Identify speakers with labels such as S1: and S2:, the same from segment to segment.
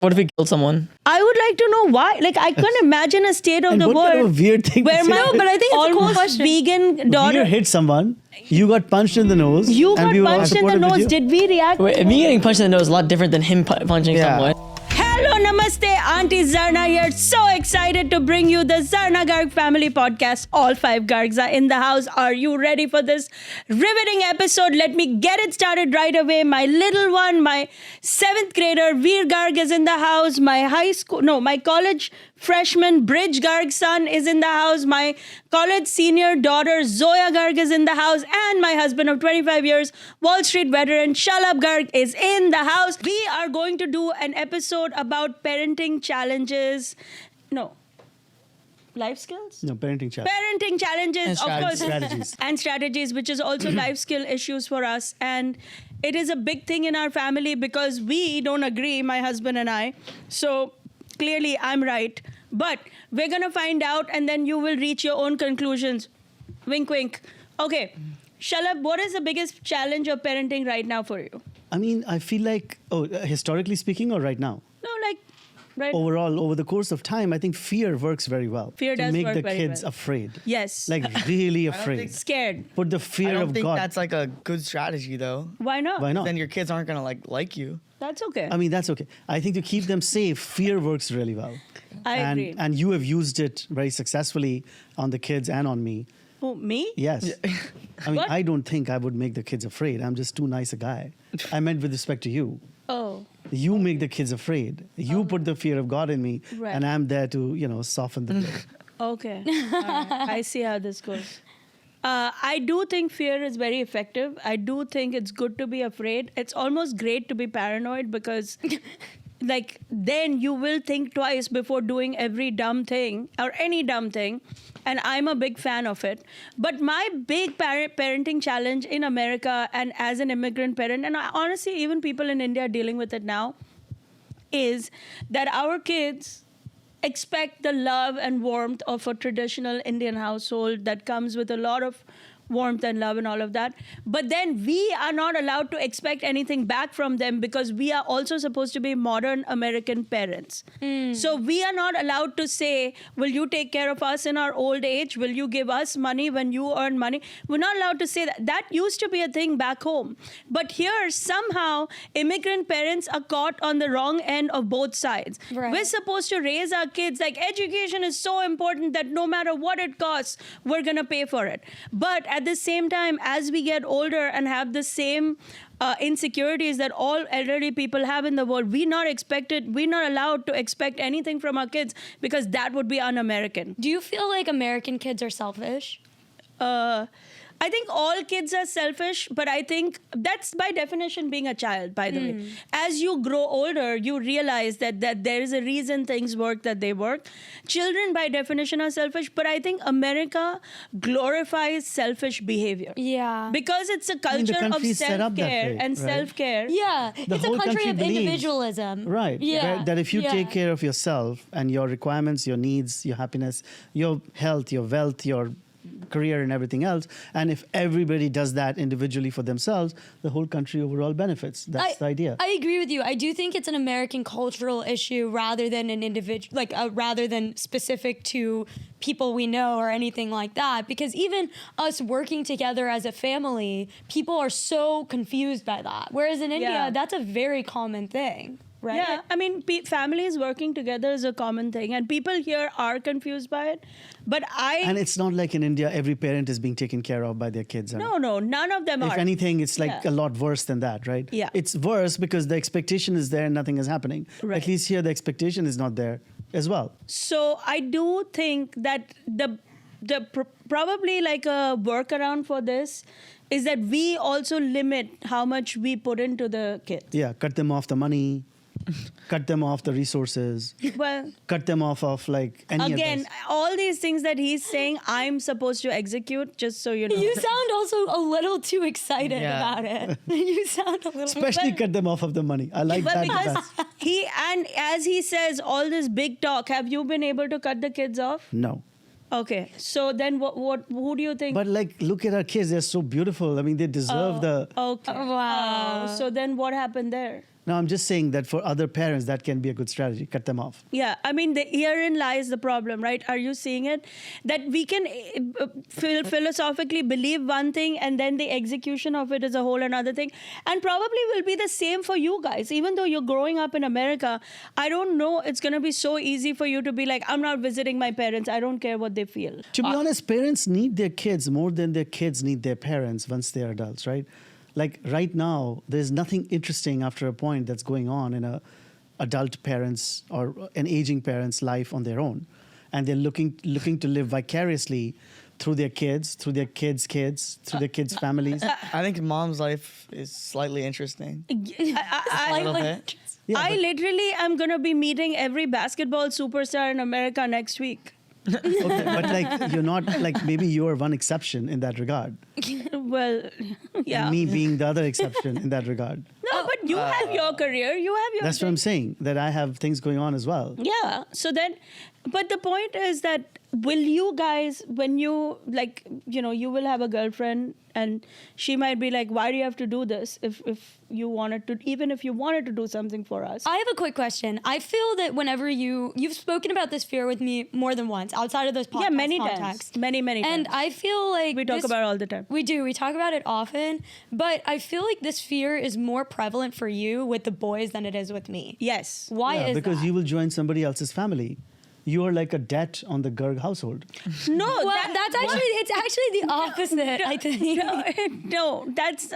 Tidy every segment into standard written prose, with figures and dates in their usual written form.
S1: What if we killed someone?
S2: I would like to know why. Like, I couldn't imagine a state of
S3: And
S2: the
S3: what kind of
S2: world
S3: a weird thing
S2: where
S3: to say?
S2: my
S4: No, but I think it's a cool
S2: almost
S4: question.
S2: vegan daughter.
S3: Veer hit someone. You got punched in the nose.
S2: You
S3: and
S2: got
S3: we were all
S2: punched in the
S3: supportive with
S2: nose.
S3: you.
S2: Did we react?
S1: Wait, me getting punched in the nose is a lot different than him punching
S3: Yeah.
S1: someone.
S2: Hello, namaste. Auntie Zarna here. So excited to bring you the Zarna Garg family podcast. All 5 Gargs are in the house. Are you ready for this riveting episode? Let me get it started right away. My little one, my 7th grader, Veer Garg is in the house. My college freshman Bridge Garg's son is in the house. My college senior daughter Zoya Garg is in the house. And my husband of 25 years, Wall Street veteran Shalabh Garg is in the house. We are going to do an episode about parenting challenges. No. Life skills?
S3: No, parenting challenge.
S2: Parenting challenges,
S1: And
S2: of course.
S3: Strategies.
S2: And strategies, which is also life skill issues for us. And it is a big thing in our family because we don't agree, my husband and I. So clearly I'm right. But we're going to find out and then you will reach your own conclusions. Wink, wink. Okay. Shalabh, what is the biggest challenge of parenting right now for you?
S3: I mean, I feel like, historically speaking or right now?
S2: No, like, right?
S3: Overall, over the course of time, I think fear works very well.
S2: Fear
S3: to
S2: does
S3: make
S2: work
S3: the
S2: very
S3: kids
S2: well.
S3: afraid.
S2: Yes.
S3: Like really
S1: think-
S3: afraid.
S2: Scared.
S3: Put the
S1: I
S3: fear
S1: don't
S3: of
S1: think
S3: God.
S1: that's like a good strategy though.
S2: Why not?
S3: Why not?
S1: Then your kids aren't gonna like you.
S2: That's okay.
S3: I mean, that's okay. I think to keep them safe, fear works really well.
S2: I agree.
S3: And you have used it very successfully on the kids and on me.
S2: Who, me?
S3: Yes. I mean,
S2: What?
S3: I don't think I would make the kids afraid. I'm just too nice a guy. I meant with respect to you.
S2: Oh.
S3: You make the kids afraid. You put the fear of God in me,
S2: Right.
S3: and I'm there to, soften the blow.
S2: Okay. All right. I see how this goes. I do think fear is very effective. I do think it's good to be afraid. It's almost great to be paranoid because then you will think twice before doing every dumb thing or any dumb thing. And I'm a big fan of it. But my big parenting challenge in America and as an immigrant parent, and honestly, even people in India are dealing with it now, is that our kids expect the love and warmth of a traditional Indian household that comes with a lot of warmth and love and all of that. But then we are not allowed to expect anything back from them because we are also supposed to be modern American parents. So we are not allowed to say, will you take care of us in our old age? Will you give us money when you earn money? We're not allowed to say that. That used to be a thing back home. But here, somehow, immigrant parents are caught on the wrong end of both sides.
S4: Right.
S2: We're supposed to raise our kids like education is so important that no matter what it costs, we're going to pay for it. But at the same time, as we get older and have the same insecurities that all elderly people have in the world, we're not allowed to expect anything from our kids because that would be un-American.
S4: Do you feel like American kids are selfish?
S2: I think all kids are selfish, but I think that's by definition being a child, by the way. As you grow older, you realize that there is a reason things work, that they work. Children, by definition, are selfish, but I think America glorifies selfish behavior.
S4: Yeah.
S2: Because it's a
S3: the
S2: culture of
S3: country is set up that
S2: self-care
S3: way,
S2: and
S3: right?
S2: self-care.
S4: Yeah.
S3: The
S4: It's a
S3: whole
S4: country
S3: country
S4: of
S3: believes-
S4: individualism.
S3: Right.
S4: Yeah.
S3: That if you
S4: Yeah.
S3: take care of yourself and your requirements, your needs, your happiness, your health, your wealth, your career and everything else, and if everybody does that individually for themselves, the whole country overall benefits. That's the idea.
S4: I agree with you. I do think it's an American cultural issue rather than an individual, rather than specific to people we know or anything like that. Because even us working together as a family, people are so confused by that. Whereas in India,
S2: Yeah.
S4: that's a very common thing, right?
S2: Yeah, I mean, families working together is a common thing, and people here are confused by it. But
S3: and it's not like in India, every parent is being taken care of by their kids.
S2: no, none of them
S3: If
S2: are.
S3: anything, it's like
S2: Yeah.
S3: a lot worse than that, right?
S2: Yeah.
S3: It's worse because the expectation is there and nothing is happening.
S2: Right.
S3: At least here, the expectation is not there as well.
S2: So I do think that probably like a workaround for this is that we also limit how much we put into the kids.
S3: Yeah, cut them off the money, cut them off the resources,
S2: Well,
S3: cut them off of like any
S2: again,
S3: advice.
S2: all these things that he's saying, I'm supposed to execute, just so you know.
S4: You sound also a little too excited
S1: Yeah.
S4: about it. You sound a little...
S3: Especially cut them off of the money. I like
S2: But
S3: that.
S2: because
S3: That's-
S2: and as he says, all this big talk, have you been able to cut the kids off?
S3: No.
S2: Okay, so then who do you think?
S3: But like, look at our kids. They're so beautiful. I mean, they deserve the...
S2: Okay.
S4: Wow.
S2: So then what happened there?
S3: Now, I'm just saying that for other parents, that can be a good strategy. Cut them off.
S2: Yeah, I mean, herein lies the problem, right? Are you seeing it? That we can philosophically believe one thing and then the execution of it is a whole another thing. And probably will be the same for you guys. Even though you're growing up in America, I don't know it's going to be so easy for you to be like, I'm not visiting my parents. I don't care what they feel.
S3: To be honest, parents need their kids more than their kids need their parents once they're adults, right? Like right now, there's nothing interesting after a point that's going on in a adult parent's or an aging parent's life on their own. And they're looking to live vicariously through their kids, through their kids' kids, through their kids' families.
S1: I think mom's life is slightly interesting. A little bit.
S3: Yeah,
S2: I
S3: but-
S2: literally am going to be meeting every basketball superstar in America next week.
S3: Okay, but like you're not like maybe you're one exception in that regard.
S2: Well, yeah.
S3: And me being the other exception in that regard.
S2: No, but you have your career. You have your
S3: That's what I'm saying. That I have things going on as well.
S2: Yeah. So then, but the point is that will you guys, when you like, you know, you will have a girlfriend and she might be like, why do you have to do this if you wanted to, even if you wanted to do something for us?
S4: I have a quick question. I feel that whenever you've spoken about this fear with me more than once outside of those podcast
S2: Yeah, many
S4: contacts.
S2: times. Many times.
S4: And I feel like
S2: we talk
S4: this-
S2: about it all the time.
S4: We do. We talk about it often. But I feel like this fear is more prevalent for you with the boys than it is with me.
S2: Yes.
S4: Why
S3: Yeah,
S4: is
S3: because
S4: that?
S3: you will join somebody else's family. You are like a debt on the Garg household.
S2: No,
S4: Well, it's actually the opposite, I think.
S2: No, that's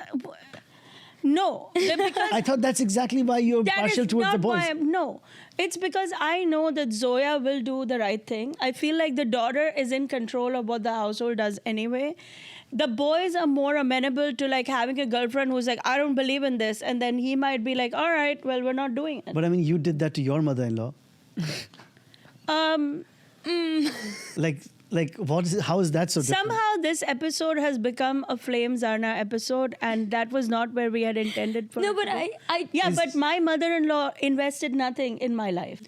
S2: no. Because
S3: I thought that's exactly why you're
S2: that
S3: partial
S2: is
S3: towards the
S2: not
S3: boys.
S2: why no. It's because I know that Zoya will do the right thing. I feel like the daughter is in control of what the household does anyway. The boys are more amenable to like having a girlfriend who's like, I don't believe in this. And then he might be like, all right, well, we're not doing it.
S3: But I mean, you did that to your mother-in-law. Like, what is? How is that so different?
S2: Somehow this episode has become a Flame Zarna episode, and that was not where we had intended for
S4: No,
S2: it
S4: but
S2: to be.
S4: I
S2: Yeah, but my mother-in-law invested nothing in my life.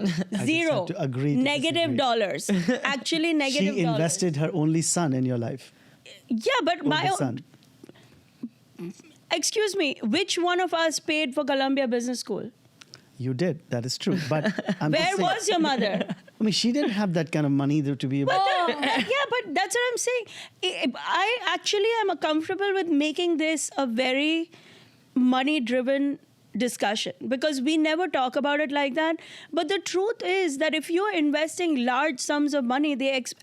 S2: Zero.
S3: have to agree to
S2: Negative
S3: disagree.
S2: dollars. Actually, negative
S3: She
S2: dollars.
S3: invested her only son in your life.
S2: Yeah, but my
S3: Oldest
S2: own.
S3: son.
S2: Excuse me. Which one of us paid for Columbia Business School?
S3: You did. That is true. But I'm
S2: Where
S3: just saying,
S2: was your mother?
S3: I mean, she didn't have that kind of money to be able.
S2: Yeah, but that's what I'm saying. I actually am comfortable with making this a very money-driven discussion because we never talk about it like that. But the truth is that if you're investing large sums of money,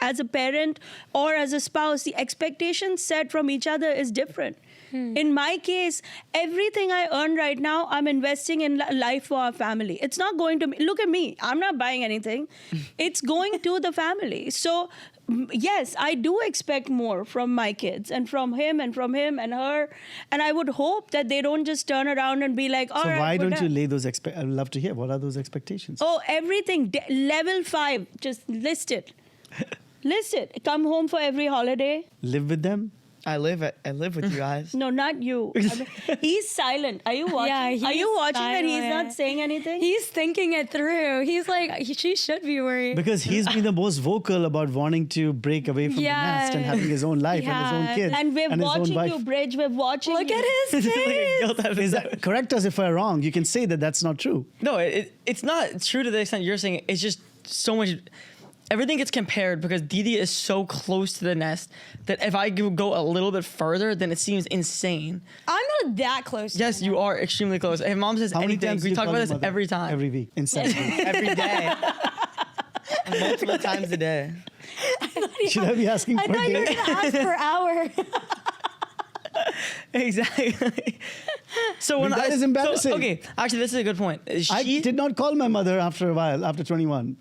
S2: as a parent or as a spouse, the expectations set from each other is different. In my case, everything I earn right now, I'm investing in life for our family. It's not going to look at me. I'm not buying anything. It's going to the family. So yes, I do expect more from my kids and from him and her. And I would hope that they don't just turn around and be like, all
S3: So
S2: right.
S3: why
S2: we're
S3: don't you
S2: done."
S3: lay those? I'd love to hear. What are those expectations?
S2: Oh, everything. Level 5. Just list it. List it. Come home for every holiday.
S3: Live with them.
S1: I live with you guys.
S2: No, not you. I mean, he's silent. Are you watching?
S4: Yeah,
S2: Are you
S4: he's
S2: watching that he's
S4: silent.
S2: not saying anything?
S4: He's thinking it through. He's like, she should be worried.
S3: Because he's been the most vocal about wanting to break away from the nest and having his own life and his own
S4: Yeah.
S3: kids
S2: And we're
S3: his own
S2: watching
S3: wife.
S2: you, Bridge. We're watching
S4: Look
S2: you.
S4: at his face.
S3: Is that, correct us if I'm wrong. You can say that that's not true.
S1: No, it's not true to the extent you're saying. It's just so much. Everything gets compared because Didi is so close to the nest that if I go a little bit further, then it seems insane.
S4: I'm not that close.
S1: Yes, you are extremely close. If mom says
S3: How many
S1: anything,
S3: times do
S1: we
S3: you
S1: talk
S3: call
S1: about
S3: your
S1: this
S3: mother?
S1: every time.
S3: Every week. Incessantly.
S1: Every day. Multiple times a day.
S3: Should I be asking
S4: I
S3: per
S4: thought you were
S3: day?
S4: going to ask per hour.
S1: Exactly. So when
S3: That is
S1: so-
S3: embarrassing.
S1: okay, actually, this is a good point.
S3: I did not call my mother after a while, after 21.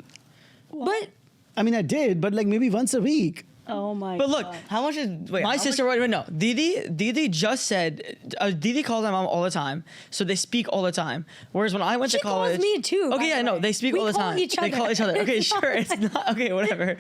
S4: But
S3: I mean, I did, but like maybe once a week.
S2: Oh my
S1: But look,
S2: God.
S1: how much is my sister? Wait, no. Didi just said. Didi calls my mom all the time, so they speak all the time. Whereas when I went
S4: She
S1: to college,
S4: calls me too, by
S1: Okay, yeah,
S4: the
S1: no,
S4: way.
S1: they speak
S4: We
S1: all the
S4: call
S1: time.
S4: each
S1: They
S4: other.
S1: call each other. Okay, sure, it's not okay. Whatever.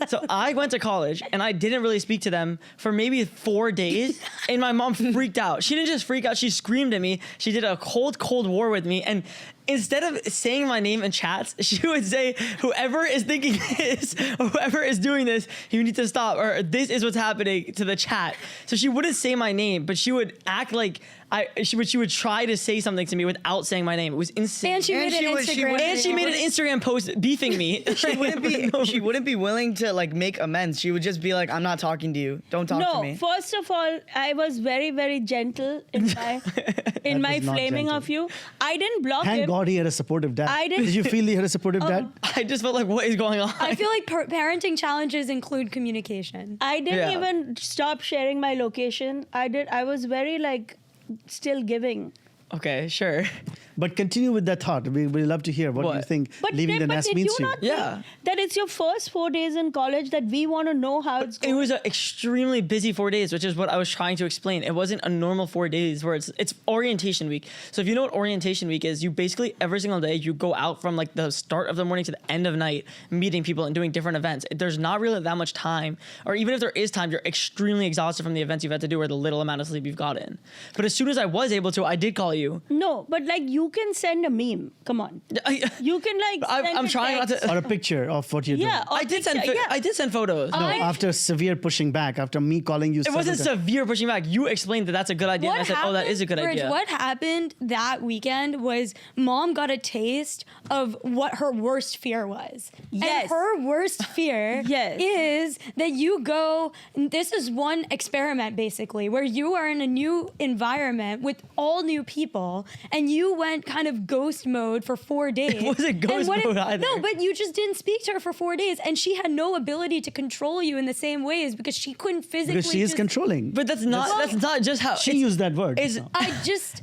S1: So I went to college and I didn't really speak to them for maybe 4 days, and my mom freaked out. She didn't just freak out; she screamed at me. She did a cold war with me, and instead of saying my name in chats, she would say, whoever is thinking this, or whoever is doing this, you need to stop, or this is what's happening to the chat. So she wouldn't say my name, but she would act like She would try to say something to me without saying my name. It was insane.
S4: And she made an Instagram.
S1: And she made an Instagram post beefing me.
S5: She wouldn't be willing to like make amends. She would just be like, I'm not talking to you. Don't talk to me.
S2: No, first of all, I was very, very gentle in my
S3: was not
S2: flaming
S3: gentle.
S2: of you. I didn't block
S3: Thank
S2: him.
S3: God he had a supportive dad.
S2: I didn't-
S3: Did you feel he had a supportive dad?
S1: I just felt like, what is going on?
S4: I feel like parenting challenges include communication.
S2: I didn't
S1: Yeah.
S2: even stop sharing my location. I was very like still giving.
S1: Okay, sure.
S3: But continue with that thought. We'd love to hear what you
S1: What?
S3: think
S2: But,
S3: leaving the
S2: but
S3: nest
S2: did
S3: means
S2: you
S3: to you.
S2: not
S1: Yeah.
S2: think that it's your first 4 days in college that we want to know how it's
S1: It
S2: going?
S1: was an extremely busy 4 days, which is what I was trying to explain. It wasn't a normal 4 days where it's orientation week. So if you know what orientation week is, you basically every single day you go out from like the start of the morning to the end of night, meeting people and doing different events. There's not really that much time, or even if there is time, you're extremely exhausted from the events you've had to do or the little amount of sleep you've gotten. But as soon as I was able to, I did call you.
S2: No, but like you can send a meme. Come on. You can like. send
S1: I'm
S2: a
S1: trying not
S2: text.
S1: to.
S3: Or a picture of what you're
S2: Yeah.
S3: doing.
S2: or
S1: I did send.
S2: picture, yeah.
S1: I did send photos.
S3: No, after severe pushing back, after me calling you.
S1: It wasn't severe pushing back. You explained that that's a good idea. And I said, oh, that is a good
S4: Bridge,
S1: idea.
S4: What happened that weekend was mom got a taste of what her worst fear was.
S2: Yes.
S4: And her worst fear
S2: Yes.
S4: is that you go, this is one experiment basically, where you are in a new environment with all new people and you went kind of ghost mode for 4 days.
S1: It wasn't ghost
S4: And what
S1: mode either.
S4: No, but you just didn't speak to her for 4 days and she had no ability to control you in the same ways because she couldn't physically
S3: Because she is
S4: just-
S3: controlling.
S1: But that's not just how.
S3: She
S1: it's-
S3: used that word.
S1: It's,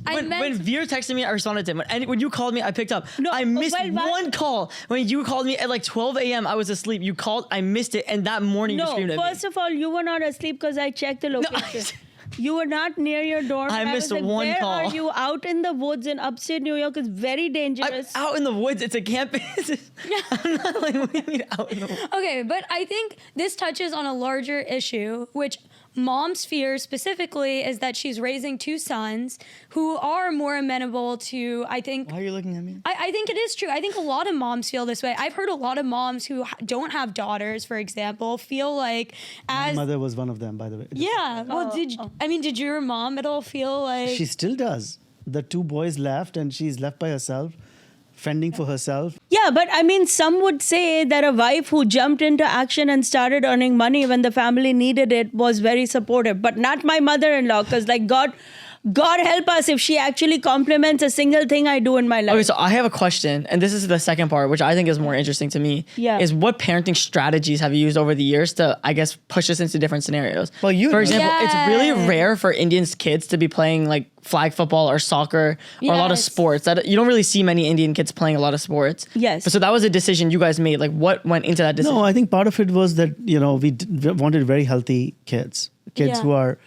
S4: I
S1: when
S4: meant
S1: Veer texted me, I responded to him. When you called me, I picked up.
S2: No,
S1: I missed
S2: well,
S1: one call. When you called me at like 12 a.m., I was asleep. You called, I missed it, and that morning you
S2: No,
S1: screamed at me.
S2: first of all, you were not asleep because I checked the location. You were not near your dorm.
S1: I
S2: and
S1: missed
S2: was like,
S1: one
S2: where
S1: call.
S2: are you? Out in the woods in upstate New York is very
S1: I'm
S2: dangerous.
S1: out in the woods. It's a campus. I'm not like, what do you mean out in the woods?
S4: Okay, but I think this touches on a larger issue, which mom's fear specifically is that she's raising 2 sons who are more amenable to, I think.
S5: Why are you looking at me?
S4: I think it is true. I think a lot of moms feel this way. I've heard a lot of moms who don't have daughters, for example, feel like
S3: My
S4: as.
S3: mother was one of them, by the way.
S4: Yeah. Well, did your mom at all feel like.
S3: She still does. The 2 boys left, and she's left by herself, fending for herself.
S2: Yeah, but I mean, some would say that a wife who jumped into action and started earning money when the family needed it was very supportive, but not my mother-in-law, because like God help us if she actually compliments a single thing I do in my life.
S1: Okay, so I have a question, and this is the second part, which I think is more interesting to me.
S2: Yeah.
S1: Is what parenting strategies have you used over the years to, I guess, push us into different scenarios?
S5: Well, you
S1: For
S5: know.
S1: example, it's really
S4: Yeah.
S1: rare for Indian kids to be playing like flag football or soccer or a lot of
S4: Yes.
S1: sports. That you don't really see many Indian kids playing a lot of sports.
S2: Yes.
S1: But so that was a decision you guys made. Like, what went into that decision?
S3: No, I think part of it was that, we wanted very healthy kids. Kids
S4: Yeah.
S3: who are.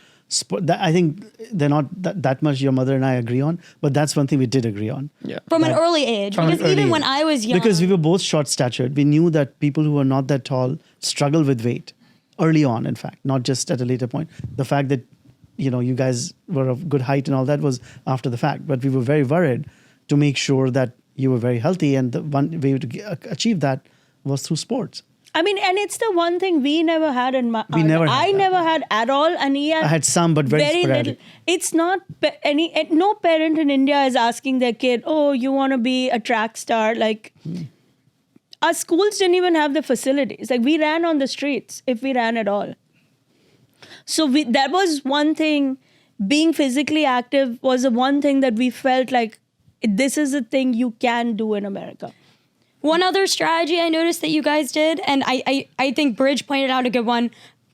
S3: I think they're not that much your mother and I agree on, but that's one thing we did agree on.
S1: Yeah.
S4: From an early age,
S3: From an
S4: because even
S3: early
S4: when
S3: age.
S4: I was young,
S3: Because we were both short-statured. We knew that people who are not that tall struggle with weight early on, in fact, not just at a later point. The fact that, you guys were of good height and all that was after the fact. But we were very worried to make sure that you were very healthy. And the one way to achieve that was through sports.
S2: I mean, and it's the one thing we never had in my.
S3: We never had
S2: I
S3: that.
S2: never had at all, and he had.
S3: I had some, but very sporadic.
S2: little. It's not no parent in India is asking their kid, "Oh, you want to be a track star?" Like, our schools didn't even have the facilities. Like, we ran on the streets if we ran at all. So that was one thing. Being physically active was the one thing that we felt like this is a thing you can do in America.
S4: one other strategy I noticed that you guys did, and I think Bridge pointed out a good one.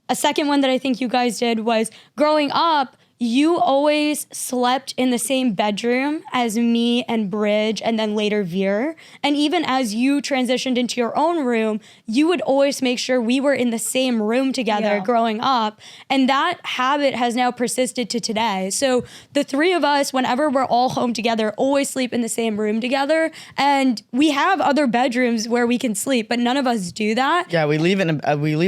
S4: A second one that I think you guys did was growing up, you always slept in the same bedroom as me and Bridge and then later Veer. And even as you transitioned into your own room, you would always make sure we were in the same room together
S2: Yeah.
S4: growing up. And that habit has now persisted to today. So the 3 of us, whenever we're all home together, always sleep in the same room together. And we have other bedrooms where we can sleep, but none of us do that.
S5: Yeah, we leave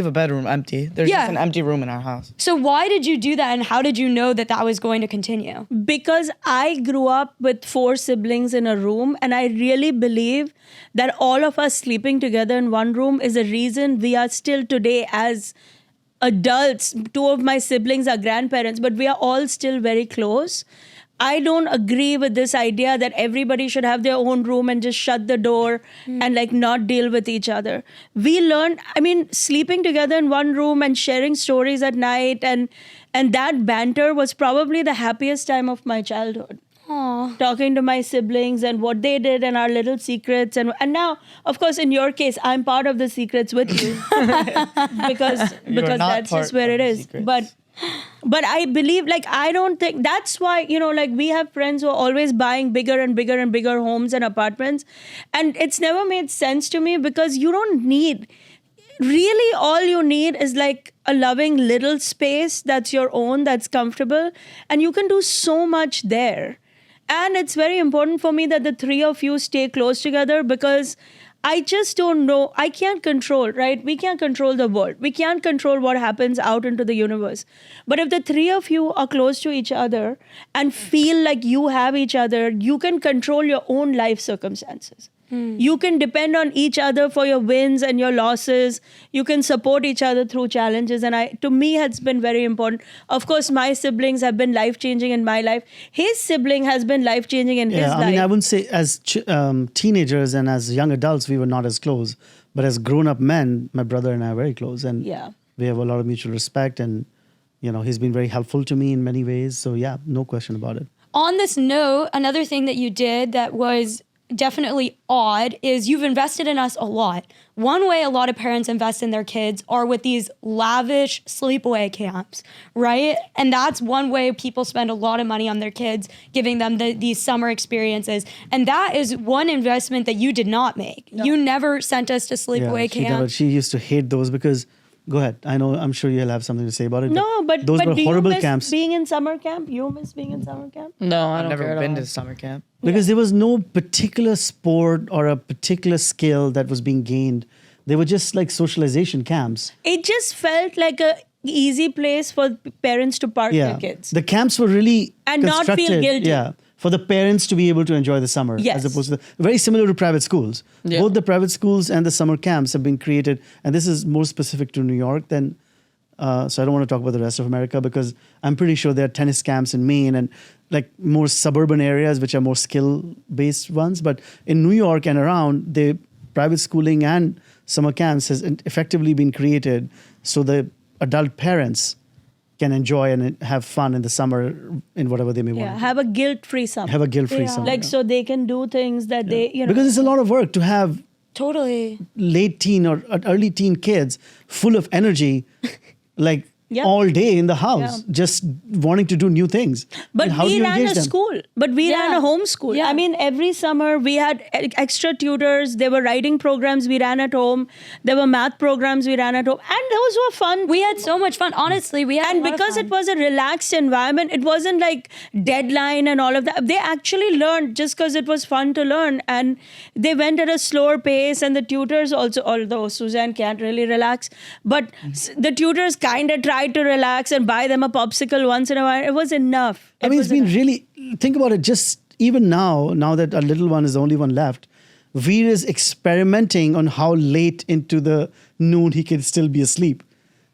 S5: a bedroom empty. There's
S4: Yeah.
S5: just an empty room in our house.
S4: So why did you do that, and how did you know that was going to continue?
S2: Because I grew up with 4 siblings in a room, and I really believe that all of us sleeping together in one room is a reason we are still today as adults. 2 of my siblings are grandparents, but we are all still very close. I don't agree with this idea that everybody should have their own room and just shut the door and like not deal with each other. We learned, I mean, sleeping together in one room and sharing stories at night and that banter was probably the happiest time of my childhood.
S4: Aw.
S2: Talking to my siblings and what they did and our little secrets and now, of course, in your case, I'm part of the secrets with you because
S5: not
S2: that's
S5: part
S2: just where
S5: of
S2: it
S5: the
S2: is.
S5: secrets.
S2: But I believe, like, I don't think that's why, you know, like we have friends who are always buying bigger and bigger and bigger homes and apartments. And it's never made sense to me because you don't need, really, all you need is like a loving little space that's your own, that's comfortable. And you can do so much there. And it's very important for me that the three of you stay close together because I just don't know. I can't control, right? We can't control the world. We can't control what happens out into the universe. But if the three of you are close to each other and feel like you have each other, you can control your own life circumstances. You can depend on each other for your wins and your losses. You can support each other through challenges. And to me, it's been very important. Of course, my siblings have been life-changing in my life. His sibling has been life-changing in his life.
S3: I mean, I wouldn't say as teenagers and as young adults, we were not as close. But as grown-up men, my brother and I are very close. And we have a lot of mutual respect. And, you know, he's been very helpful to me in many ways. So, yeah, no question about it.
S4: On this note, another thing that you did that was definitely odd is you've invested in us a lot. One way a lot of parents invest in their kids are with these lavish sleepaway camps, right? And that's one way people spend a lot of money on their kids, giving them these summer experiences. And that is one investment that you did not make. No. You never sent us to sleepaway camp.
S3: She used to hate those because, go ahead. I'm sure you'll have something to say about it.
S2: No, but
S3: those were
S2: do
S3: horrible
S2: you miss
S3: camps.
S2: being in summer camp? You miss being in summer camp?
S1: No, I
S5: I've
S1: don't care
S5: never
S1: at
S5: been
S1: all.
S5: to summer camp.
S3: Because there was no particular sport or a particular skill that was being gained. They were just like socialization camps.
S2: It just felt like a easy place for parents to park their kids.
S3: The camps were really
S2: And not feel
S3: constructed,
S2: guilty.
S3: Yeah, for the parents to be able to enjoy the summer,
S2: Yes.
S3: as opposed to very similar to private schools.
S1: Yeah.
S3: Both the private schools and the summer camps have been created, and this is more specific to New York than. So I don't want to talk about the rest of America because I'm pretty sure there are tennis camps in Maine and like more suburban areas which are more skill-based ones. But in New York and around, the private schooling and summer camps has effectively been created so the adult parents can enjoy and have fun in the summer in whatever they may want.
S2: Have a guilt-free summer.
S3: Have a guilt-free summer.
S2: Like so they can do things that they, you know.
S3: Because it's a lot of work to have
S4: Totally.
S3: late teen or early teen kids full of energy, like all day in the house, just wanting to do new things.
S2: But
S3: And how do
S2: we
S3: you
S2: ran
S3: engage
S2: a
S3: them?
S2: school. But we ran a home school.
S4: Yeah.
S2: I mean, every summer we had extra tutors. There were writing programs we ran at home. There were math programs we ran at home. And those were fun.
S4: We had so much fun. Honestly, we had
S2: And
S4: a lot of
S2: because
S4: fun.
S2: it was a relaxed environment, it wasn't like deadline and all of that. They actually learned just because it was fun to learn. And they went at a slower pace. And the tutors also, although Suzanne can't really relax, but the tutors kind of tried to relax and buy them a popsicle once in a while. It was enough.
S3: I mean, it's been really, think about it, just even now that our little one is the only one left, Veer is experimenting on how late into the noon he can still be asleep.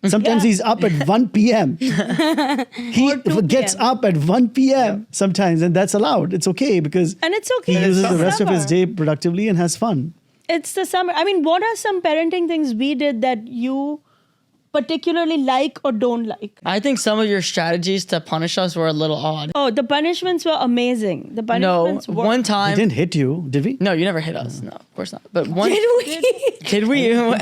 S3: Sometimes he's up at 1 p.m. He
S2: 2
S3: gets
S2: p.m.
S3: up at 1 p.m. sometimes, and that's allowed. It's okay because
S2: And it's okay.
S3: he
S2: It's
S3: uses
S2: the
S3: the rest of his
S2: summer.
S3: day productively and has fun.
S2: It's the summer. I mean, what are some parenting things we did that you particularly like or don't like?
S1: I think some of your strategies to punish us were a little odd.
S2: Oh, the punishments were amazing. The
S1: No,
S2: punishments were...
S1: one
S3: He
S1: time.
S3: didn't hit you, did we?
S1: No, you never hit us. No, of course not. But one.
S4: Did we?
S1: Did we?
S3: No,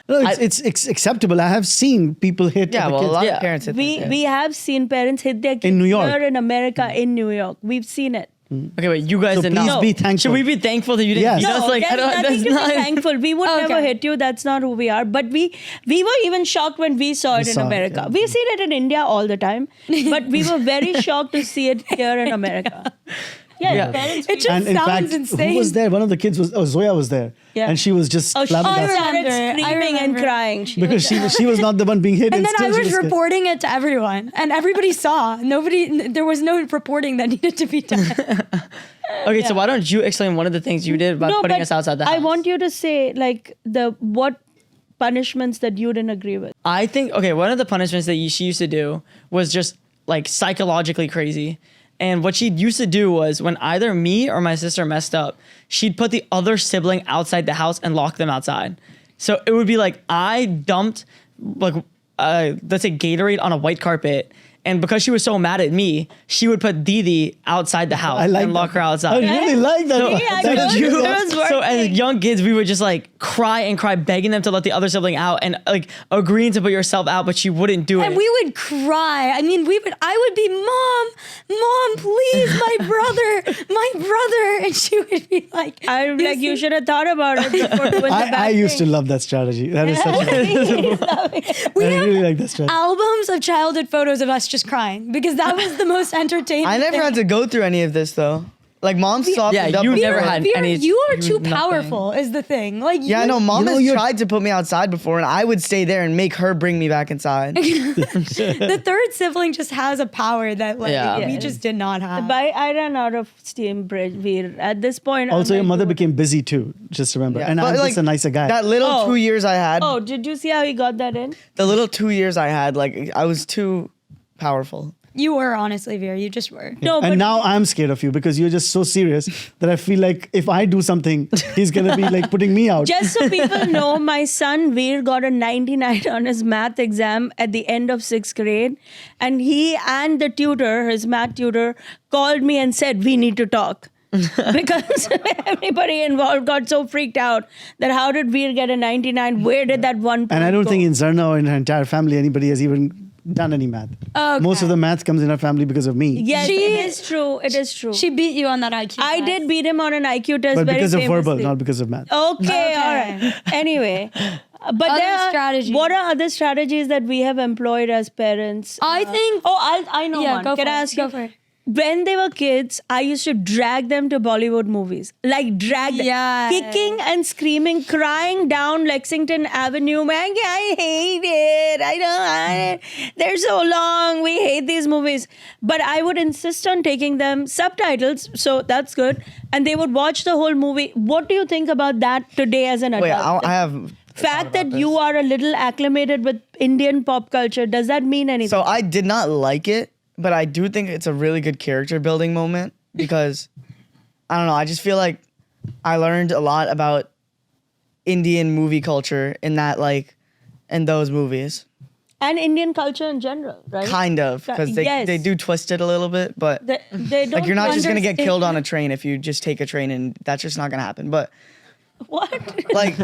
S3: it's acceptable. I have seen people hit
S5: Yeah,
S3: other
S5: well, a
S3: kids.
S5: lot
S1: Yeah.
S5: of parents hit their kids.
S2: We have seen parents hit their kids
S3: New York.
S2: here in America, in New York. We've seen it.
S1: Okay, wait. You guys
S3: So
S1: did
S3: please
S1: not.
S3: be thankful.
S1: Should we be thankful that you didn't
S3: Yes.
S1: beat us?
S2: No,
S1: Like, I
S2: there's
S1: don't.
S2: nothing
S1: That's
S2: to
S1: not.
S2: be thankful. We would never
S4: Okay.
S2: hit you. That's not who we are. But we were even shocked when we saw it in
S3: saw it,
S2: America.
S3: yeah.
S2: We've seen it in India all the time. But we were very shocked to see it here in America.
S1: Yeah.
S2: parents
S4: It just
S3: And in
S4: sounds
S3: fact,
S4: insane.
S3: who was there? One of the kids was, Zoya was there.
S2: Yeah.
S3: And she was just
S2: Oh, she
S3: flabbergasted.
S2: started
S4: remember. I
S2: screaming and
S4: remember.
S2: crying.
S3: Because she was not the one being hit.
S4: And then I
S3: still she
S4: was
S3: scared.
S4: reporting it to everyone, and everybody saw. There was no reporting that needed to be done.
S1: Okay, so why don't you explain one of the things you did by putting us outside the house?
S2: I want you to say like what punishments that you didn't agree with.
S1: I think one of the punishments that she used to do was just like psychologically crazy, And what she used to do was when either me or my sister messed up, she'd put the other sibling outside the house and lock them outside. So it would be like I dumped like let's say Gatorade on a white carpet. And because she was so mad at me, she would put Didi outside the house and lock her outside.
S3: I really like that.
S1: So as young kids, we would just like cry and cry, begging them to let the other sibling out and like agreeing to put yourself out, but she wouldn't do it.
S4: And we would cry. I mean, I would be, Mom, please, my brother. And she would be like,
S2: I'm like, you should have thought about it before doing the bad
S3: I used to
S2: thing.
S3: love that strategy. That is such a
S4: we
S3: I
S4: have
S3: really like that strategy.
S4: albums of childhood photos of us just crying because that was the most entertaining.
S5: I never had to go through any of this though. Like mom stopped.
S1: Yeah,
S5: it up
S1: you
S5: before.
S1: never had any.
S4: You are too
S1: nothing.
S4: powerful is the thing. Like
S5: Yeah, I
S4: you,
S5: know. Mom has
S3: you're-
S5: tried to put me outside before, and I would stay there and make her bring me back inside.
S4: the third sibling just has a power that like
S1: Yeah.
S4: we just did not have.
S2: But I ran out of steam, Veer. At this point, I'm
S3: Also, your
S2: like,
S3: mother
S2: dude.
S3: became busy too. Just remember, and
S5: But,
S3: I'm just a nicer guy.
S5: That little
S2: Oh.
S5: 2 years I had,
S2: Oh, did you see how he got that in?
S5: the little 2 years I had, like I was too powerful.
S4: You were honestly, Veer. You just were.
S2: No, but
S3: and now I'm scared of you because you're just so serious that I feel like if I do something, he's gonna be like putting me out.
S2: just so people know, my son Veer got a 99 on his math exam at the end of 6th grade. And he and the tutor, his math tutor, called me and said, we need to talk. Because everybody involved got so freaked out that how did Veer get a 99? Where did that one point
S3: And I don't
S2: go?
S3: think in Zarna or in her entire family anybody has even done any math. Most of the math comes in our family because of me.
S2: Yes,
S4: She-
S2: it is true. It is true.
S4: She beat you on that IQ.
S2: I
S4: test.
S2: did beat him on an IQ test
S3: But
S2: very
S3: because of verbal,
S2: famously.
S3: not because of math.
S2: Okay, all right. Anyway, but
S4: Other
S2: there are,
S4: strategies.
S2: what are other strategies that we have employed as parents?
S4: I think.
S2: I know
S4: Yeah,
S2: one.
S4: go
S2: Can
S4: for
S2: I
S4: it.
S2: ask
S4: Go
S2: you?
S4: for it.
S2: When they were kids, I used to drag them to Bollywood movies. Like drag them.
S4: Yes.
S2: Kicking and screaming, crying down Lexington Avenue. Man, I hate it. They're so long. We hate these movies. But I would insist on taking them subtitles, so that's good. And they would watch the whole movie. What do you think about that today as an adult?
S5: Wait, I have.
S2: Fact that you are a little acclimated with Indian pop culture, does that mean anything?
S5: So I did not like it, but I do think it's a really good character building moment because I don't know. I just feel like I learned a lot about Indian movie culture in that, like, in those movies.
S2: And Indian culture in general, right?
S5: Kind of, because
S2: Yes.
S5: they do twist it a little bit, but
S2: They don't
S5: like you're not just gonna get
S2: understand-
S5: killed on a train if you just take a train, and that's just not gonna happen. But
S2: What?
S5: like,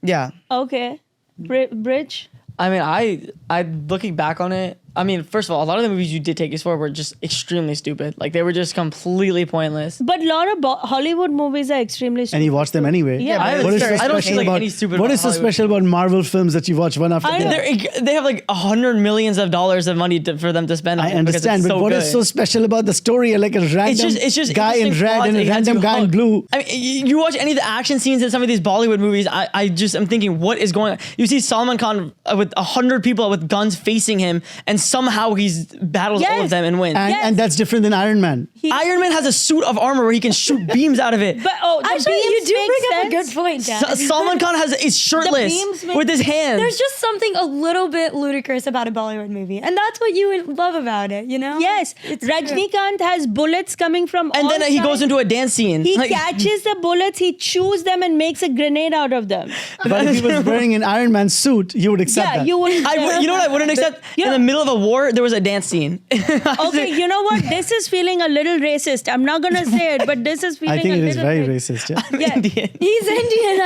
S5: yeah,
S2: Okay. Bridge?
S1: I mean, I looking back on it, I mean, first of all, a lot of the movies you did take us for were just extremely stupid. Like they were just completely pointless.
S2: But a lot of Hollywood movies are extremely stupid.
S3: And you watch them anyway.
S2: Yeah,
S1: I
S3: What is
S1: don't-
S3: so
S1: I don't
S3: special
S1: see, like,
S3: about
S1: any stupid
S3: what
S1: about
S3: is so
S1: Hollywood.
S3: special about Marvel films that you watch one after
S2: I
S3: the
S2: know.
S3: other?
S1: They have like $100 million of money for them to spend on
S3: I
S1: it because
S3: understand,
S1: it's
S3: but
S1: so
S3: what
S1: good.
S3: is so special about the story? Like a random
S1: it's just
S3: guy in
S1: interesting
S3: red
S1: plots
S3: and
S1: that
S3: a
S1: you had to
S3: random guy in
S1: hug.
S3: blue.
S1: I mean, you watch any of the action scenes in some of these Bollywood movies, I'm thinking, what is going on? You see Salman Khan with 100 people with guns facing him, and somehow he's battles all of
S2: Yes.
S1: them and wins.
S3: And that's different than Iron Man.
S1: Iron Man has a suit of armor where he can shoot beams out of it.
S2: But the
S4: Actually, you
S2: beams
S4: do
S2: make
S4: bring up a
S2: sense.
S4: good point, Dad.
S1: Salman Khan is shirtless
S2: beams make-
S1: with his hands.
S4: There's just something a little bit ludicrous about a Bollywood movie, and that's what you would love about it. You know?
S2: Yes,
S4: It's true.
S2: Rajnikant has bullets coming from
S1: and
S2: all
S1: then he goes
S2: sides.
S1: into a dance scene.
S2: He
S1: Like-
S2: catches the bullets, he chews them and makes a grenade out of them.
S3: But if he was wearing an Iron Man suit, you would accept
S2: Yeah,
S3: that.
S2: you would.
S1: you know what I wouldn't accept?
S2: You
S1: In
S2: know-
S1: the middle of a war, there was a dance scene.
S2: Okay, you know what? This is feeling a little racist. I'm not gonna say it, but this is feeling.
S3: I think
S2: a
S3: it is
S2: little
S3: very
S2: bit-
S3: racist. Yeah.
S2: Yeah.
S1: Indian.
S4: He's Indian.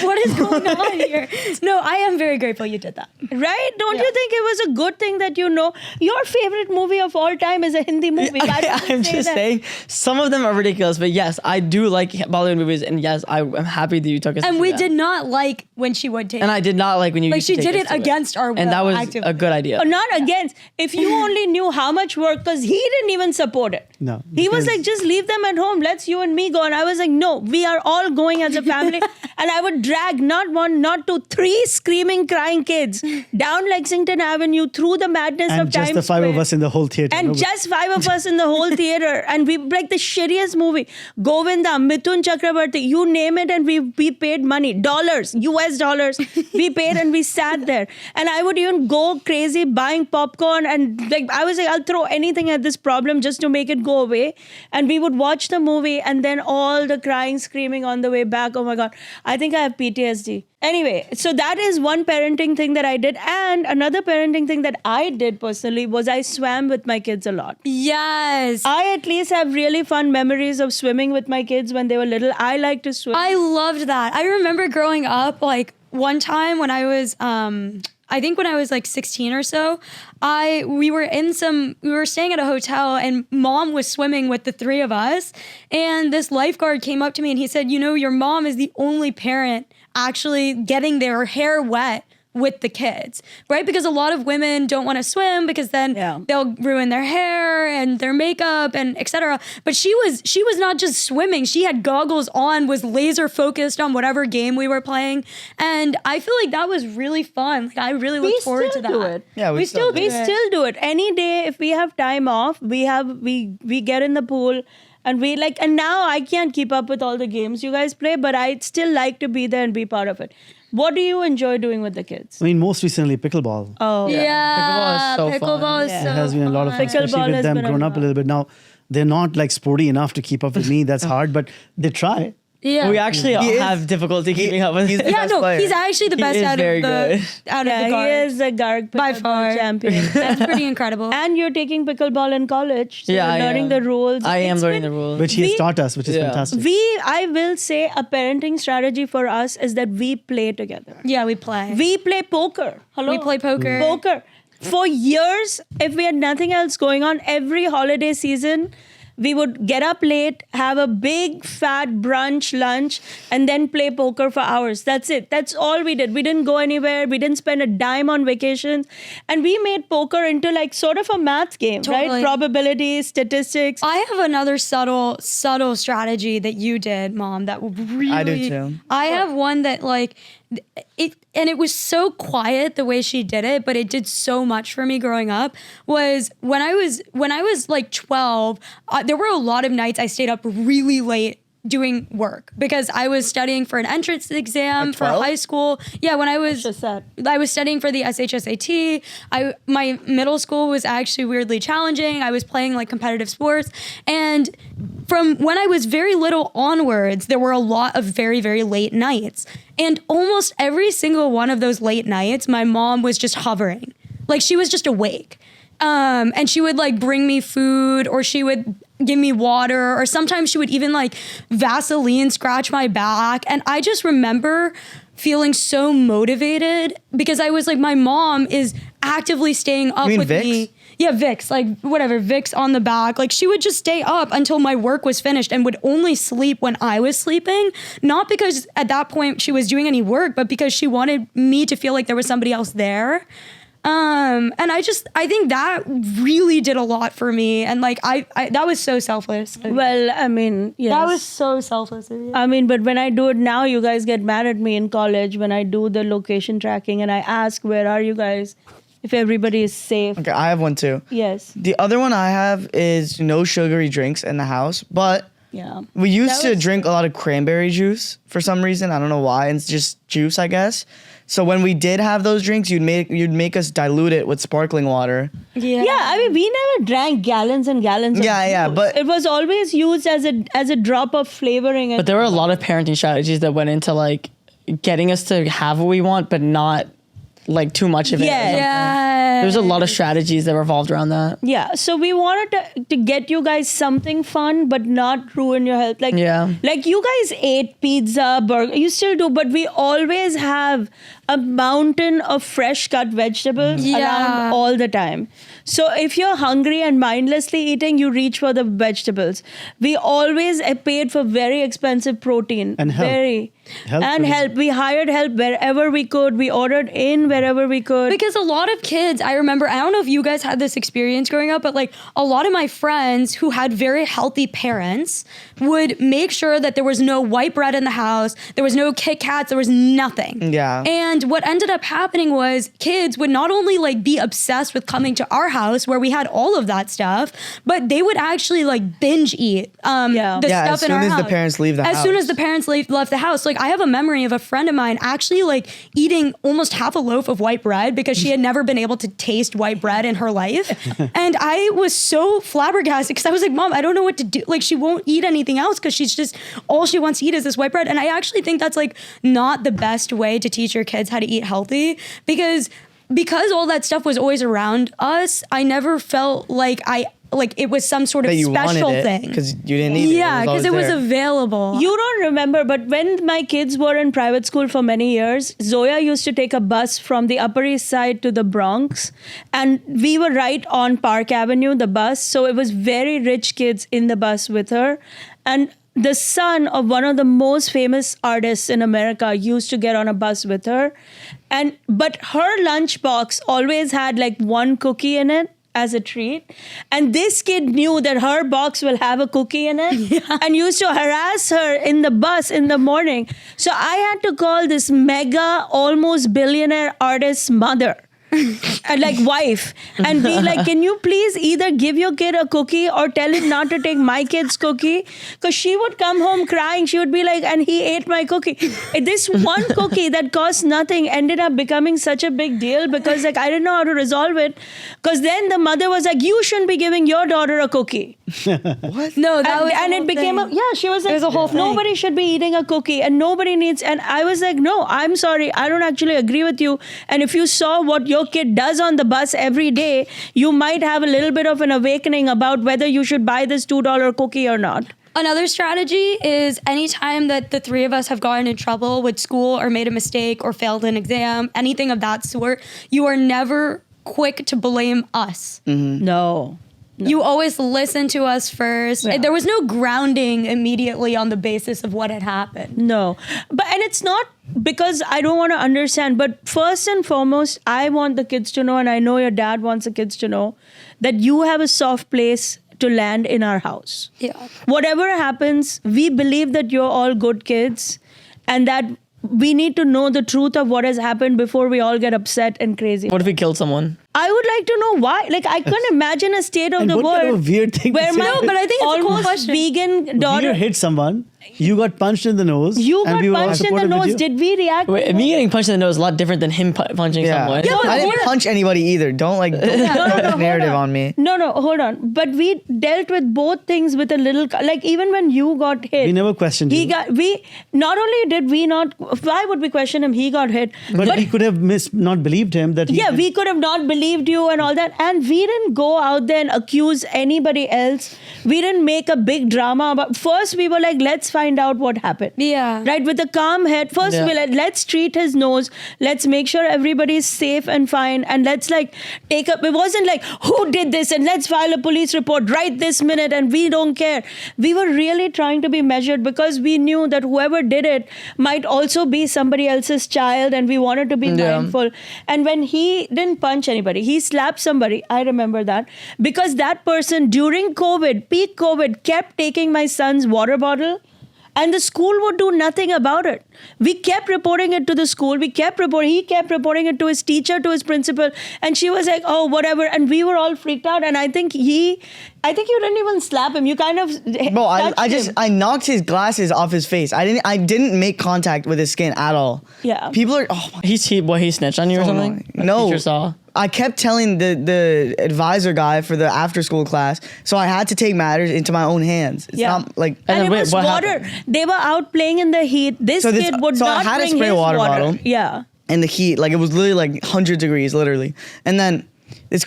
S4: What is going on here? No, I am very grateful you did that.
S2: Right? Don't you think it was a good thing that you know your favorite movie of all time is a Hindi movie? Why don't you
S1: I'm
S2: say
S1: just
S2: that?
S1: saying, some of them are ridiculous, but yes, I do like Bollywood movies, and yes, I'm happy that you took us.
S4: And
S1: to
S4: we
S1: that.
S4: did not like when she would take.
S1: And I did not like when you
S4: Like,
S1: used to
S4: she
S1: take
S4: did
S1: us
S4: it
S1: to
S4: against our will,
S1: and that was
S4: actively.
S1: a good idea.
S2: Or not against. If you only knew how much work, because he didn't even support it.
S3: No,
S2: He was
S3: because-
S2: like, just leave them at home. Let's you and me go. And I was like, no, we are all going as a family. And I would drag not one, not two, three screaming, crying kids down Lexington Avenue through the madness
S3: And
S2: of
S3: just
S2: Times
S3: the five of
S2: Square.
S3: us in the whole theater.
S2: And
S3: Nobody-
S2: just five of us in the whole theater. And we like the shittiest movie. Govinda, Mithun Chakrabarti, you name it, and we paid money. Dollars, US dollars. We paid and we sat there. And I would even go crazy buying popcorn popcorn, and like I was like, I'll throw anything at this problem just to make it go away. And we would watch the movie, and then all the crying, screaming on the way back. Oh my God, I think I have PTSD. Anyway, so that is one parenting thing that I did. And another parenting thing that I did personally was I swam with my kids a lot.
S4: Yes.
S2: I at least have really fun memories of swimming with my kids when they were little. I like to swim.
S4: I loved that. I remember growing up, like one time when I was, I think when I was like 16 or so, we were staying at a hotel, and mom was swimming with the three of us. And this lifeguard came up to me and he said, your mom is the only parent actually getting their hair wet with the kids, right? Because a lot of women don't want to swim because then they'll ruin their hair and their makeup and etc. But she was not just swimming. She had goggles on, was laser focused on whatever game we were playing. And I feel like that was really fun. Like I really look forward to that.
S2: Do it.
S5: Yeah,
S2: we still do it. Any day if we have time off, we get in the pool. And and now I can't keep up with all the games you guys play, but I still like to be there and be part of it. What do you enjoy doing with the kids?
S3: I mean, most recently, pickleball.
S2: Oh,
S4: Yeah,
S1: Pickleball is so fun.
S4: Pickleball is
S3: It
S4: so
S3: has been a lot of fun,
S2: Pickleball
S3: especially with
S2: has
S3: them
S2: been a
S3: grown up a
S2: lot.
S3: little bit. Now, they're not like sporty enough to keep up with me. That's hard, but they try.
S4: Yeah.
S1: We actually all have difficulty keeping up with
S5: he's the
S1: it.
S4: Yeah,
S5: best
S4: no,
S5: player.
S4: he's actually the
S1: He
S4: best
S1: is
S4: out of
S1: very good.
S4: the
S2: He
S4: guard.
S2: is the Garg
S4: By
S2: pickleball
S4: far.
S2: champion.
S4: That's pretty incredible.
S2: And you're taking pickleball in college. So
S1: Yeah,
S2: you're learning the rules.
S1: I am
S2: It's
S1: learning
S2: been-
S1: the rules.
S3: Which he has
S2: We-
S3: taught us, which is
S1: Yeah.
S3: fantastic.
S2: I will say a parenting strategy for us is that we play together.
S4: Yeah, we play.
S2: We play poker. Hello?
S4: We play poker.
S2: Poker. For years, if we had nothing else going on, every holiday season, we would get up late, have a big fat brunch, lunch, and then play poker for hours. That's it. That's all we did. We didn't go anywhere. We didn't spend a dime on vacations. And we made poker into like sort of a math game,
S4: Totally.
S2: right? Probability, statistics.
S4: I have another subtle strategy that you did, Mom, that really
S5: I do too.
S4: I have one that like it was so quiet the way she did it, but it did so much for me growing up. Was when I was like 12, there were a lot of nights I stayed up really late doing work because I was studying for an entrance exam
S5: At
S4: for
S5: 12?
S4: high school. Yeah, when I was
S2: Just that.
S4: I was studying for the SHSAT. My middle school was actually weirdly challenging. I was playing like competitive sports, and from when I was very little onwards, there were a lot of very, very late nights. And almost every single one of those late nights, my mom was just hovering. Like she was just awake. And she would like bring me food, or she would give me water, or sometimes she would even like Vaseline scratch my back. And I just remember feeling so motivated because I was like, my mom is actively staying up
S5: mean
S4: with
S5: Vicks?
S4: me. Yeah, Vicks, like whatever, Vicks on the back. Like she would just stay up until my work was finished and would only sleep when I was sleeping. Not because at that point she was doing any work, but because she wanted me to feel like there was somebody else there. And I think that really did a lot for me. And like, I that was so selfless.
S2: Well, I mean, yes.
S4: That was so selfless of you.
S2: I mean, but when I do it now, you guys get mad at me in college when I do the location tracking and I ask, where are you guys? If everybody is safe.
S5: Okay, I have one too.
S2: Yes.
S5: The other one I have is no sugary drinks in the house, but
S2: Yeah.
S5: we used
S2: That
S5: to
S2: was-
S5: drink a lot of cranberry juice for some reason. I don't know why. It's just juice, I guess. So when we did have those drinks, you'd make us dilute it with sparkling water.
S4: Yeah.
S2: Yeah, I mean, we never drank gallons and gallons of
S5: Yeah,
S2: juice.
S5: but-
S2: it was always used as a drop of flavoring.
S1: But there were a lot of parenting strategies that went into like getting us to have what we want, but not like too much of it. or
S2: Yeah.
S1: something.
S4: Yeah.
S1: There's a lot of strategies that revolved around that.
S2: Yeah, so we wanted to get you guys something fun, but not ruin your health. Like,
S1: Yeah.
S2: like you guys ate pizza, burger, you still do, but we always have a mountain of fresh cut vegetables
S4: Yeah.
S2: around all the time. So if you're hungry and mindlessly eating, you reach for the vegetables. We always paid for very expensive protein.
S3: And help. Help
S2: and
S3: is-
S2: help. We hired help wherever we could. We ordered in wherever we could.
S4: Because a lot of kids, I remember, I don't know if you guys had this experience growing up, but like a lot of my friends who had very healthy parents would make sure that there was no white bread in the house, there was no Kit Kats, there was nothing.
S5: Yeah.
S4: And what ended up happening was kids would not only like be obsessed with coming to our house where we had all of that stuff, but they would actually like binge eat the
S2: Yeah.
S5: Yeah,
S4: stuff
S5: as
S4: in
S5: soon
S4: our
S5: as
S4: house.
S5: the parents leave the
S4: As soon
S5: house.
S4: as the parents left the house. like I have a memory of a friend of mine actually like eating almost half a loaf of white bread because she had never been able to taste white bread in her life. And I was so flabbergasted because I was like, Mom, I don't know what to do. Like she won't eat anything else because she's just, all she wants to eat is this white bread. And I actually think that's like not the best way to teach your kids how to eat healthy because all that stuff was always around us. I never felt like it was some sort of special thing
S5: because you didn't need it.
S4: Yeah, because it was available.
S2: You don't remember, but when my kids were in private school for many years, Zoya used to take a bus from the Upper East Side to the Bronx, and we were right on Park Avenue, the bus. So it was very rich kids in the bus with her. And the son of one of the most famous artists in America used to get on a bus with her. But her lunchbox always had like one cookie in it as a treat. And this kid knew that her box will have a cookie in it and used to harass her in the bus in the morning. So I had to call this mega, almost billionaire artist's mother. Like wife, and be like, can you please either give your kid a cookie or tell him not to take my kid's cookie? Because she would come home crying. She would be like, and he ate my cookie. This one cookie that cost nothing ended up becoming such a big deal because like I didn't know how to resolve it. Because then the mother was like, you shouldn't be giving your daughter a cookie.
S4: What? No, that was
S2: and it became she was like,
S4: it was a whole thing.
S2: Nobody should be eating a cookie and nobody needs. And I was like, no, I'm sorry, I don't actually agree with you. And if you saw what your kid does on the bus every day, you might have a little bit of an awakening about whether you should buy this $2 cookie or not.
S4: Another strategy is anytime that the three of us have gotten in trouble with school or made a mistake or failed an exam, anything of that sort, you are never quick to blame us.
S2: No.
S4: You always listen to us first.
S2: Yeah.
S4: There was no grounding immediately on the basis of what had happened.
S2: No. And it's not because I don't want to understand, but first and foremost, I want the kids to know, and I know your dad wants the kids to know, that you have a soft place to land in our house.
S4: Yeah.
S2: Whatever happens, we believe that you're all good kids and that we need to know the truth of what has happened before we all get upset and crazy.
S1: What if he killed someone?
S2: I would like to know why. Like, I couldn't imagine a state of
S3: And
S2: the
S3: what kind of
S2: world
S3: a weird thing to
S2: where
S3: say?
S2: my
S3: No,
S4: but I think it's a cool
S2: almost
S4: question.
S2: vegan daughter.
S3: You hit someone, you got punched in the nose.
S2: You
S3: and
S2: got
S3: we were all
S2: punched in the
S3: supportive with
S2: nose.
S3: you.
S2: Did we react?
S1: Wait, me getting punched in the nose is a lot different than him punching someone.
S2: Yeah, but
S5: I
S2: hold
S5: didn't
S2: on.
S5: punch anybody either. Don't throw this narrative on me.
S2: No, hold on. But we dealt with both things with a little, like even when you got hit.
S3: We never questioned you.
S2: Not only did we not, why would we question him? He got hit.
S3: But we could have not believed him that he
S2: Yeah,
S3: did-
S2: we could have not believed you and all that. And we didn't go out there and accuse anybody else. We didn't make a big drama about. First, we were like, let's find out what happened.
S4: Yeah.
S2: Right, with a calm head. First,
S1: Yeah.
S2: we like, let's treat his nose. Let's make sure everybody's safe and fine. And let's like take up. It wasn't like, who did this? And let's file a police report right this minute. And we don't care. We were really trying to be measured because we knew that whoever did it might also be somebody else's child. And we wanted to be mindful. And when he didn't punch anybody, he slapped somebody. I remember that. Because that person during COVID, peak COVID, kept taking my son's water bottle. And the school would do nothing about it. We kept reporting it to the school. He kept reporting it to his teacher, to his principal. And she was like, oh, whatever. And we were all freaked out. And I think you didn't even slap him. You kind of
S5: Bro,
S2: touched him.
S5: I knocked his glasses off his face. I didn't make contact with his skin at all.
S2: Yeah.
S5: People are he
S1: He snitched on you or something?
S5: annoying. No.
S1: Teacher saw.
S5: I kept telling the advisor guy for the after school class, so I had to take matters into my own hands. It's not like
S1: And
S2: And
S1: then
S2: it
S1: wait,
S2: was
S1: what
S2: water.
S1: happened?
S2: They were out playing in the heat. This
S5: So this-
S2: kid would
S5: so I
S2: not
S5: had a
S2: bring
S5: spray
S2: his
S5: water
S2: water.
S5: bottle.
S2: Yeah.
S5: in the heat, like it was literally like 100 degrees, literally. And then this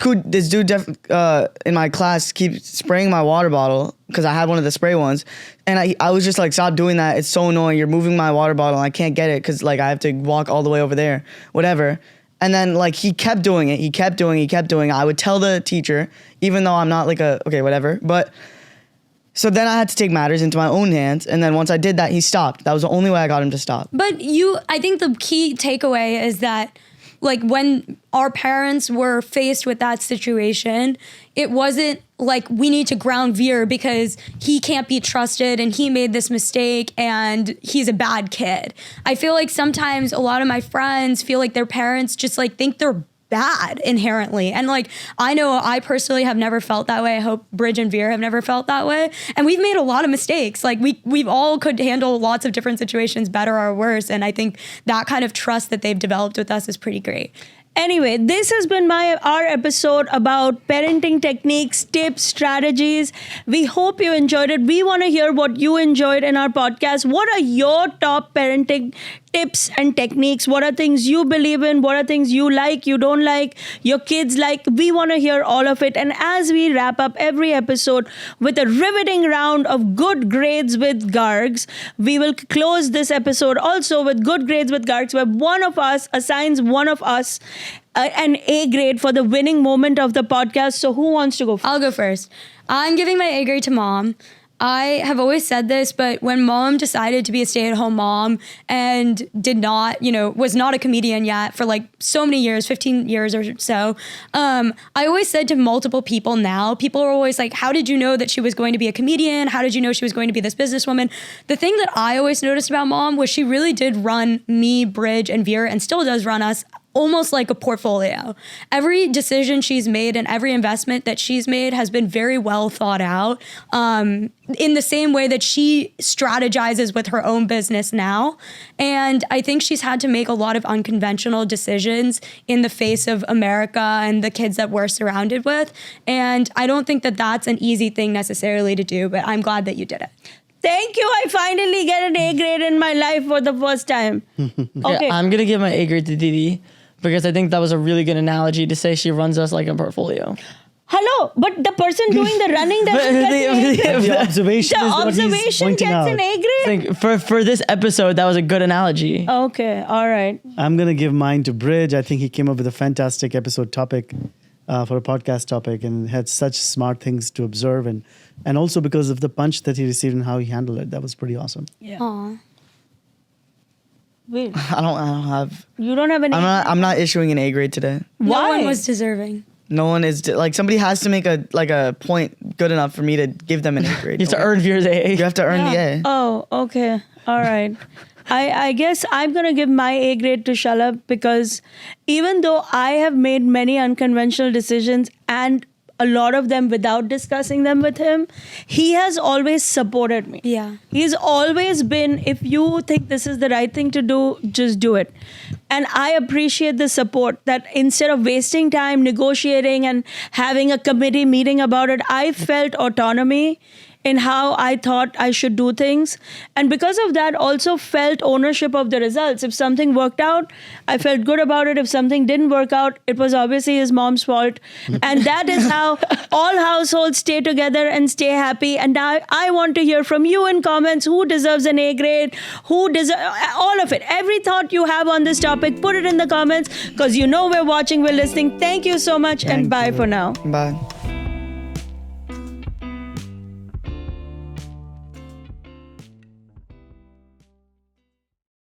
S5: dude in my class keeps spraying my water bottle because I had one of the spray ones, and I was just like, stop doing that. It's so annoying. You're moving my water bottle, and I can't get it because like I have to walk all the way over there, whatever. And then like he kept doing it. He kept doing it. I would tell the teacher, even though I'm not like okay, whatever. But so then I had to take matters into my own hands. And then once I did that, he stopped. That was the only way I got him to stop.
S4: But I think the key takeaway is that, like, when our parents were faced with that situation, it wasn't like we need to ground Veer because he can't be trusted and he made this mistake and he's a bad kid. I feel like sometimes a lot of my friends feel like their parents just like think they're bad inherently. And like, I know I personally have never felt that way. I hope Bridge and Veer have never felt that way. And we've made a lot of mistakes. Like we've all could handle lots of different situations better or worse. And I think that kind of trust that they've developed with us is pretty great.
S2: Anyway, this has been our episode about parenting techniques, tips, strategies. We hope you enjoyed it. We want to hear what you enjoyed in our podcast. What are your top parenting tips and techniques? What are things you believe in? What are things you like, you don't like, your kids like? We want to hear all of it. And as we wrap up every episode with a riveting round of good grades with Gargs, we will close this episode also with good grades with Gargs, where one of us assigns one of us an A grade for the winning moment of the podcast. So who wants to go first?
S4: I'll go first. I'm giving my A grade to Mom. I have always said this, but when Mom decided to be a stay-at-home mom and did not, was not a comedian yet for like so many years, 15 years or so, I always said to multiple people now, people are always like, how did you know that she was going to be a comedian? How did you know she was going to be this businesswoman? The thing that I always noticed about Mom was she really did run me, Bridge, and Veer, and still does run us almost like a portfolio. Every decision she's made and every investment that she's made has been very well thought out, in the same way that she strategizes with her own business now. And I think she's had to make a lot of unconventional decisions in the face of America and the kids that we're surrounded with. And I don't think that that's an easy thing necessarily to do, but I'm glad that you did it.
S2: Thank you. I finally get an A grade in my life for the first time. Okay.
S1: I'm going to give my A grade to Didi because I think that was a really good analogy to say she runs us like a portfolio.
S2: Hello, but the person doing the running doesn't get an A grade.
S3: The observation
S2: The
S3: is what he's
S2: observation
S3: pointing
S2: gets
S3: out.
S2: an A grade?
S1: For this episode, that was a good analogy.
S2: Okay, all right.
S3: I'm going to give mine to Bridge. I think he came up with a fantastic episode topic for a podcast topic and had such smart things to observe. And also because of the punch that he received and how he handled it. That was pretty awesome.
S2: Yeah.
S4: Aw.
S2: Wait,
S5: I don't have.
S2: you don't have an A?
S5: I'm not issuing an A grade today.
S2: Why?
S4: No one was deserving.
S5: No one is like somebody has to make a point good enough for me to give them an A grade.
S1: You have to earn Veer's A.
S5: You have to earn the A.
S2: Oh, okay. All right. I guess I'm going to give my A grade to Shalabh because even though I have made many unconventional decisions and a lot of them without discussing them with him, he has always supported me.
S4: Yeah.
S2: He's always been, if you think this is the right thing to do, just do it. And I appreciate the support that instead of wasting time negotiating and having a committee meeting about it, I felt autonomy in how I thought I should do things. And because of that, also felt ownership of the results. If something worked out, I felt good about it. If something didn't work out, it was obviously his mom's fault. And that is how all households stay together and stay happy. And now I want to hear from you in comments who deserves an A grade, who deserves all of it. Every thought you have on this topic, put it in the comments because you know we're watching, we're listening. Thank you so much and bye for now.
S5: Bye.